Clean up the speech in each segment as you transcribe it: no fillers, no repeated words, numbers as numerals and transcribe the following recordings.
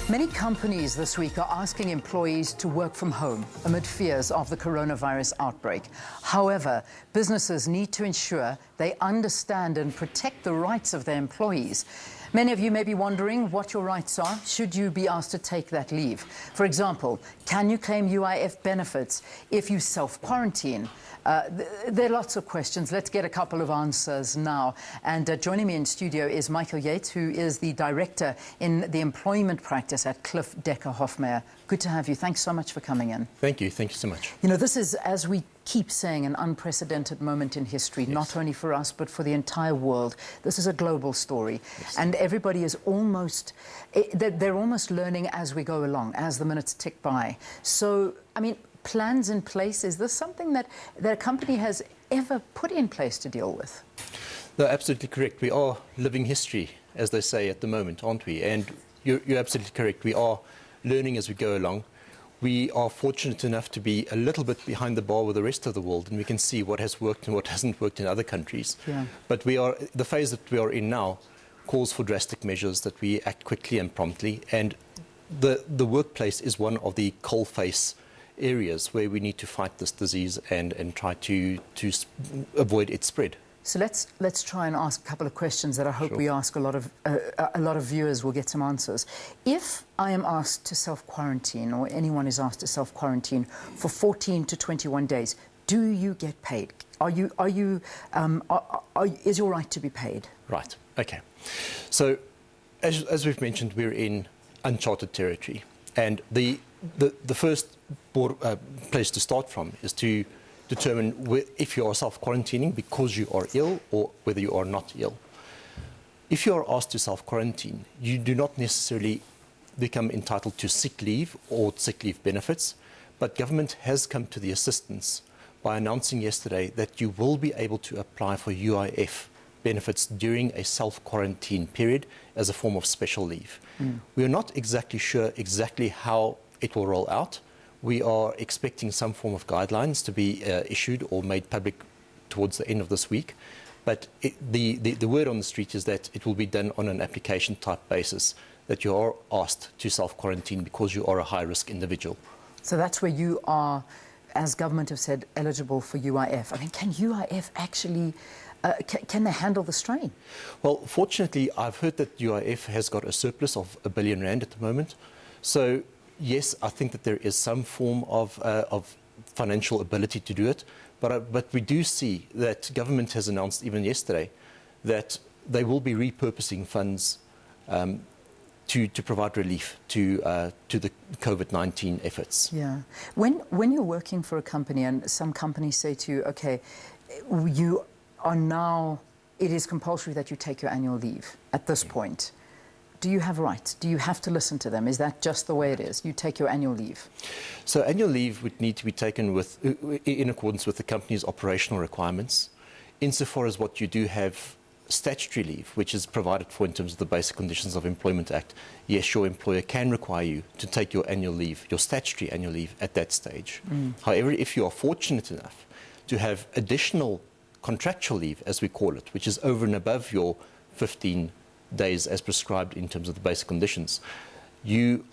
Many companies this week are asking employees to work from home amid fears of the coronavirus outbreak. However, businesses need to ensure they understand and protect the rights of their employees. Many of you may be wondering what your rights are should you be asked to take that leave. For example, can you claim UIF benefits if you self-quarantine? There are lots of questions. Let's get a couple of answers now. And joining me in studio is Michael Yeates, who is the Director in the Employment Practice at Cliffe Dekker Hofmeyr. Good to have you. Thanks so much for coming in. Thank you. Thank you so much. You know, this is, as we keep saying, an unprecedented moment in history, Yes. not only for us, but for the entire world. This is a global story. Yes. And everybody is almost, they're almost learning as we go along, as the minutes tick by. So, I mean, plans in place, is this something that a company has ever put in place to deal with? No, absolutely correct. We are living history, as they say at the moment, aren't we? And you're absolutely correct. We are learning as we go along. We are fortunate enough to be a little bit behind the bar with the rest of the world, and we can see what has worked and what hasn't worked in other countries. Yeah. But the phase that we are in now calls for drastic measures, that we act quickly and promptly. And the workplace is one of the coalface areas where we need to fight this disease and try to avoid its spread. So let's try and ask a couple of questions that I hope we ask a lot of viewers will get some answers. If I am asked to self-quarantine, or anyone is asked to self-quarantine for 14 to 21 days, do you get paid? Is your right to be paid? Right. Okay. So, as we've mentioned, we're in uncharted territory, and the first place to start from is to determine if you are self-quarantining because you are ill or whether you are not ill. If you are asked to self-quarantine, you do not necessarily become entitled to sick leave or sick leave benefits, but government has come to the assistance by announcing yesterday that you will be able to apply for UIF benefits during a self-quarantine period as a form of special leave. We are not exactly sure how it will roll out. We are expecting some form of guidelines to be issued or made public towards the end of this week. But the word on the street is that it will be done on an application type basis, that you are asked to self-quarantine because you are a high-risk individual. So that's where you are, as government have said, eligible for UIF. I mean, can UIF actually, can they handle the strain? Well, fortunately, I've heard that UIF has got a surplus of R1 billion at the moment. So, yes, I think that there is some form of financial ability to do it, but we do see that government has announced even yesterday that they will be repurposing funds to provide relief to the COVID-19 efforts. Yeah. When you're working for a company and some companies say to you, okay, you are now, it is compulsory that you take your annual leave at this point. Do you have rights? Do you have to listen to them? Is that just the way it is? You take your annual leave? So annual leave would need to be taken in accordance with the company's operational requirements. Insofar as what you do have statutory leave, which is provided for in terms of the Basic Conditions of Employment Act, yes, your employer can require you to take your annual leave, your statutory annual leave at that stage. However, if you are fortunate enough to have additional contractual leave, as we call it, which is over and above your 15 days as prescribed in terms of the basic conditions, your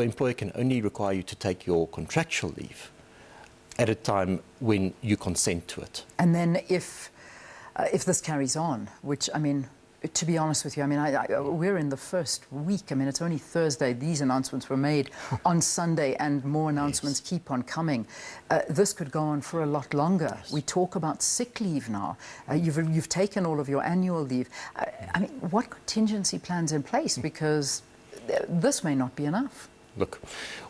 employer can only require you to take your contractual leave at a time when you consent to it. And then if this carries on, which, I mean, to be honest with you, I mean, we're in the first week. I mean, it's only Thursday. These announcements were made on Sunday, and more announcements keep on coming. This could go on for a lot longer. We talk about sick leave now. You've taken all of your annual leave. I mean, what contingency plans in place? Because this may not be enough. Look,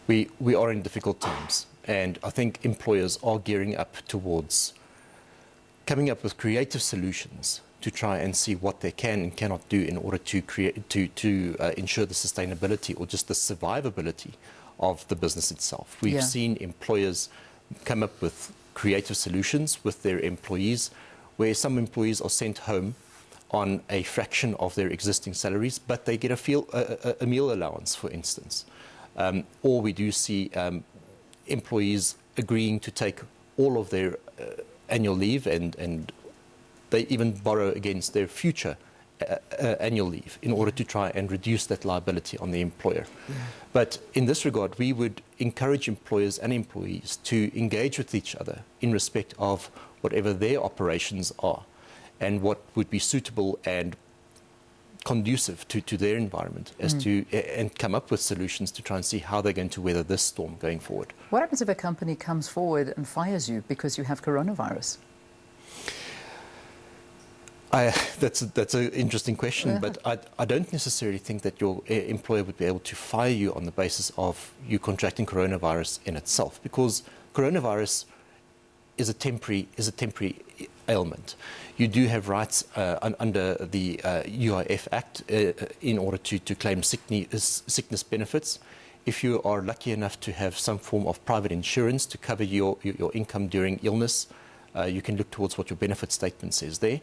we are in difficult times, and I think employers are gearing up towards coming up with creative solutions to try and see what they can and cannot do in order to ensure the sustainability or just the survivability of the business itself. We've seen employers come up with creative solutions with their employees, where some employees are sent home on a fraction of their existing salaries, but they get a meal allowance, for instance. Or we do see employees agreeing to take all of their annual leave, and they even borrow against their future annual leave in order to try and reduce that liability on the employer. But in this regard, we would encourage employers and employees to engage with each other in respect of whatever their operations are and what would be suitable and conducive to their environment and come up with solutions to try and see how they're going to weather this storm going forward. What happens if a company comes forward and fires you because you have coronavirus? That's an interesting question, but I don't necessarily think that your employer would be able to fire you on the basis of you contracting coronavirus in itself, because coronavirus is a temporary ailment. You do have rights under the UIF Act in order to claim sickness benefits. If you are lucky enough to have some form of private insurance to cover your income during illness, you can look towards what your benefit statement says there.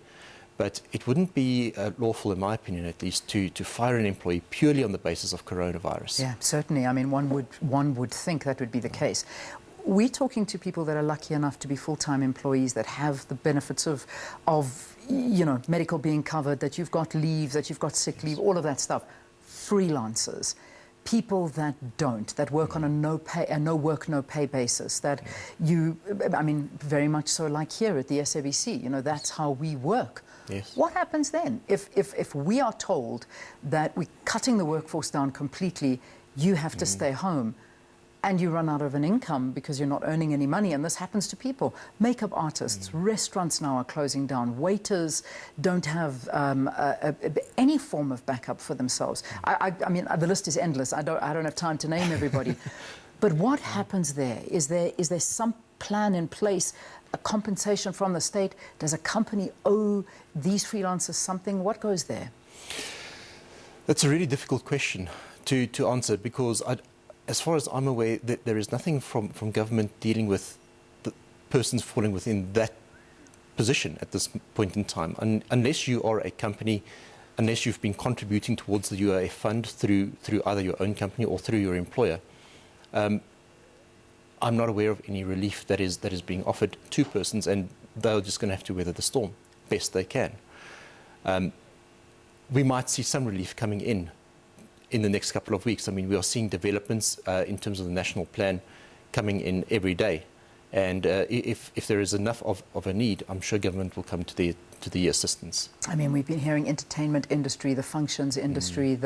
But it wouldn't be lawful, in my opinion at least, to fire an employee purely on the basis of coronavirus. Yeah, certainly. I mean, one would think that would be the case. We're talking to people that are lucky enough to be full-time employees, that have the benefits of medical being covered, that you've got leave, that you've got sick leave, all of that stuff. Freelancers, people that don't, that work on a no work, no pay basis, that very much so like here at the SABC, that's how we work. Yes. What happens then if we are told that we're cutting the workforce down completely, you have to stay home, and you run out of an income because you're not earning any money? And this happens to people. Makeup artists, restaurants now are closing down. Waiters don't have any form of backup for themselves. I mean, the list is endless. I don't have time to name everybody. But what happens there? Is there some plan in place, a compensation from the state? Does a company owe these freelancers something? What goes there? That's a really difficult question to answer, because as far as I'm aware, there is nothing from government dealing with the persons falling within that position at this point in time, unless you are a company, unless you've been contributing towards the UIF fund through either your own company or through your employer. I'm not aware of any relief that is being offered to persons, and they're just going to have to weather the storm best they can. We might see some relief coming in the next couple of weeks. I mean, we are seeing developments in terms of the national plan coming in every day. And if there is enough of a need, I'm sure government will come to the assistance. I mean, we've been hearing entertainment industry, the functions industry,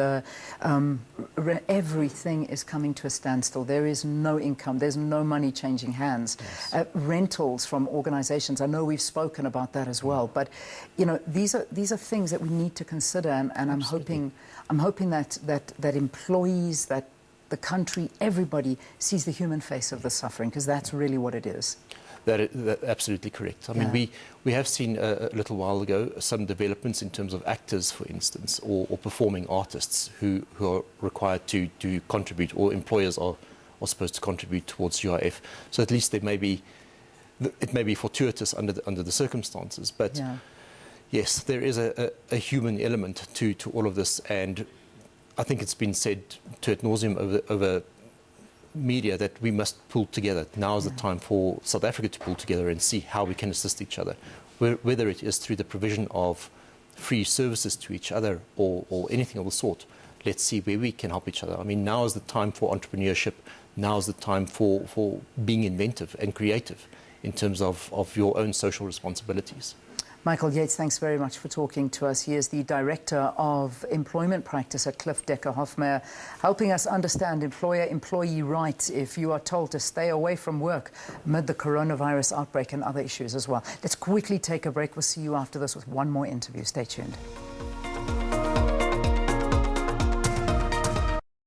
everything is coming to a standstill. There is no income, there's no money changing hands. Yes. Rentals from organizations, I know we've spoken about that as well, but these are things that we need to consider, and I'm hoping that employees, that the country, everybody sees the human face of the suffering, because that's really what it is. That's absolutely correct. I mean, we have seen a little while ago some developments in terms of actors, for instance, or performing artists who are required to contribute, or employers are supposed to contribute towards UIF. So at least it may be fortuitous under the circumstances. But yes, there is a human element to all of this, and I think it's been said to ad nauseum over media that we must pull together. Now is the time for South Africa to pull together and see how we can assist each other, whether it is through the provision of free services to each other or anything of the sort. Let's see where we can help each other. I mean, now is the time for entrepreneurship. Now is the time for being inventive and creative in terms of your own social responsibilities. Michael Yeates, thanks very much for talking to us. He is the Director of Employment Practice at Cliffe Dekker Hofmeyr, helping us understand employer-employee rights if you are told to stay away from work amid the coronavirus outbreak and other issues as well. Let's quickly take a break. We'll see you after this with one more interview. Stay tuned.